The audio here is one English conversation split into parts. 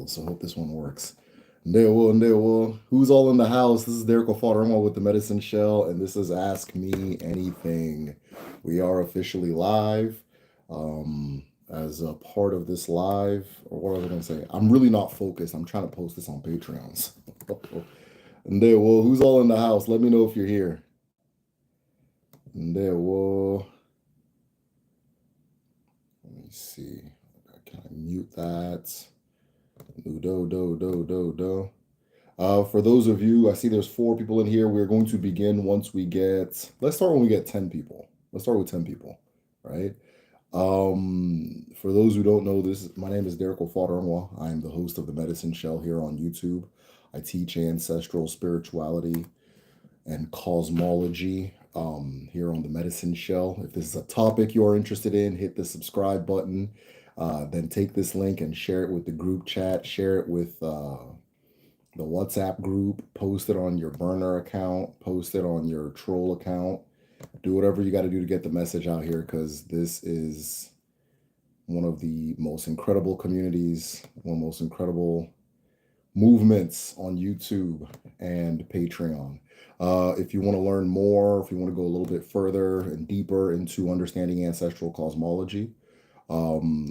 failed, so I hope this one works. Ndewo. Who's all in the house? This is Derek Ofadarma with the Medicine Shell, and this is Ask Me Anything. We are officially live. As a part of this live, or what was I going to say? I'm really not focused. I'm trying to post this on Patreons. Ndewo. Who's all in the house? Let me know if you're here. Ndewo. Let me see. Can I mute that? Do. For those of you, I see there's 4 people in here. We're going to begin once we get, let's start when we get 10 people. Let's start with 10 people, right? For those who don't know, my name is Derek Ofadarma. I am the host of the Medicine Shell here on YouTube. I teach ancestral spirituality and cosmology here on the Medicine Shell. If this is a topic you're interested in, hit the subscribe button. Then take this link and share it with the group chat, share it with the WhatsApp group, post it on your burner account, post it on your troll account. Do whatever you got to do to get the message out here, because this is one of the most incredible communities, one of the most incredible movements on YouTube and Patreon. If you want to learn more, if you want to go a little bit further and deeper into understanding ancestral cosmology,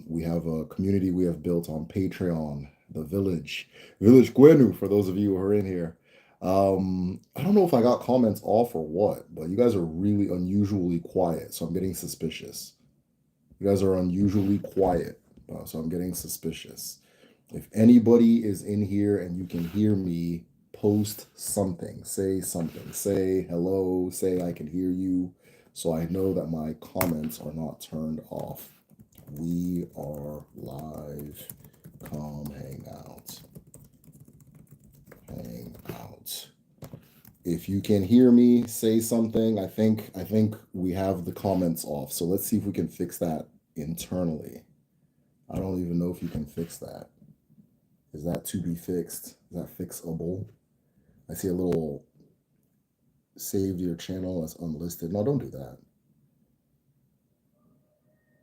we have a community we have built on Patreon, the Village Gwenu, for those of you who are in here. I don't know if I got comments off or what, but you guys are really unusually quiet, so I'm getting suspicious. You guys are unusually quiet, so I'm getting suspicious. If anybody is in here and you can hear me, post something. Say something. Say hello. Say I can hear you, so I know that my comments are not turned off. We are live. Come hang out. Hang out. If you can hear me, say something. I think we have the comments off. So let's see if we can fix that internally. I don't even know if you can fix that. Is that to be fixed? Is that fixable? I see a little save your channel as unlisted. No, don't do that.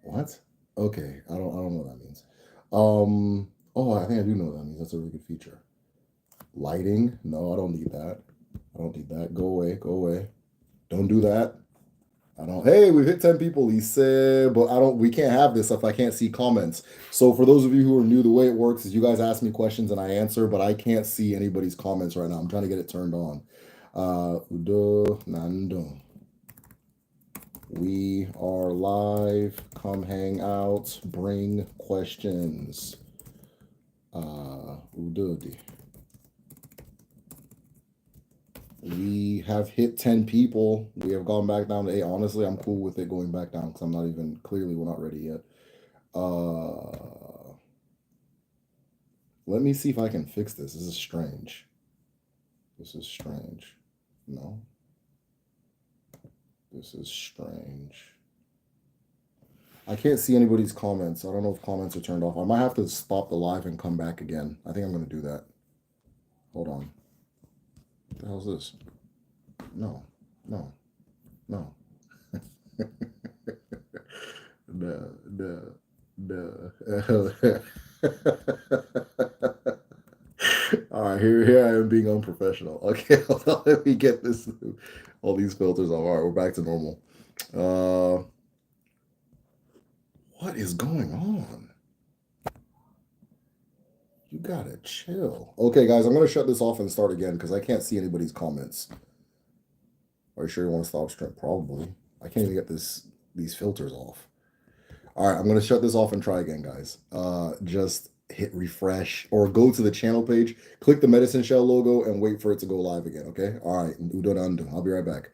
What? Okay, I don't know what that means. Oh, I think I do know what that means. That's a really good feature. Lighting? No, I don't need that. I don't need that. Go away. Don't do that. Hey, we've hit 10 people, he said, but we can't have this if I can't see comments. So for those of you who are new, the way it works is you guys ask me questions and I answer, but I can't see anybody's comments right now. I'm trying to get it turned on. Udo Nando. We are live. Come hang out. Bring questions. Udodi. We have hit 10 people. We have gone back down to 8. Honestly, I'm cool with it going back down because I'm not even, clearly we're not ready yet. Let me see if I can fix this. This is strange. No. This is strange. I can't see anybody's comments. I don't know if comments are turned off. I might have to stop the live and come back again. I think I'm going to do that. Hold on. What the hell is this? No. All right, here I am being unprofessional. Okay, hold on, let me get all these filters off. All right, we're back to normal. What is going on? You gotta chill. Okay, guys, I'm gonna shut this off and start again because I can't see anybody's comments. Are you sure you want to stop stream? Probably. I can't even get these filters off. All right, I'm gonna shut this off and try again, guys. Just hit refresh or go to the channel page, click the Medicine Shell logo, and wait for it to go live again. Okay. All right. Udo Nando. I'll be right back.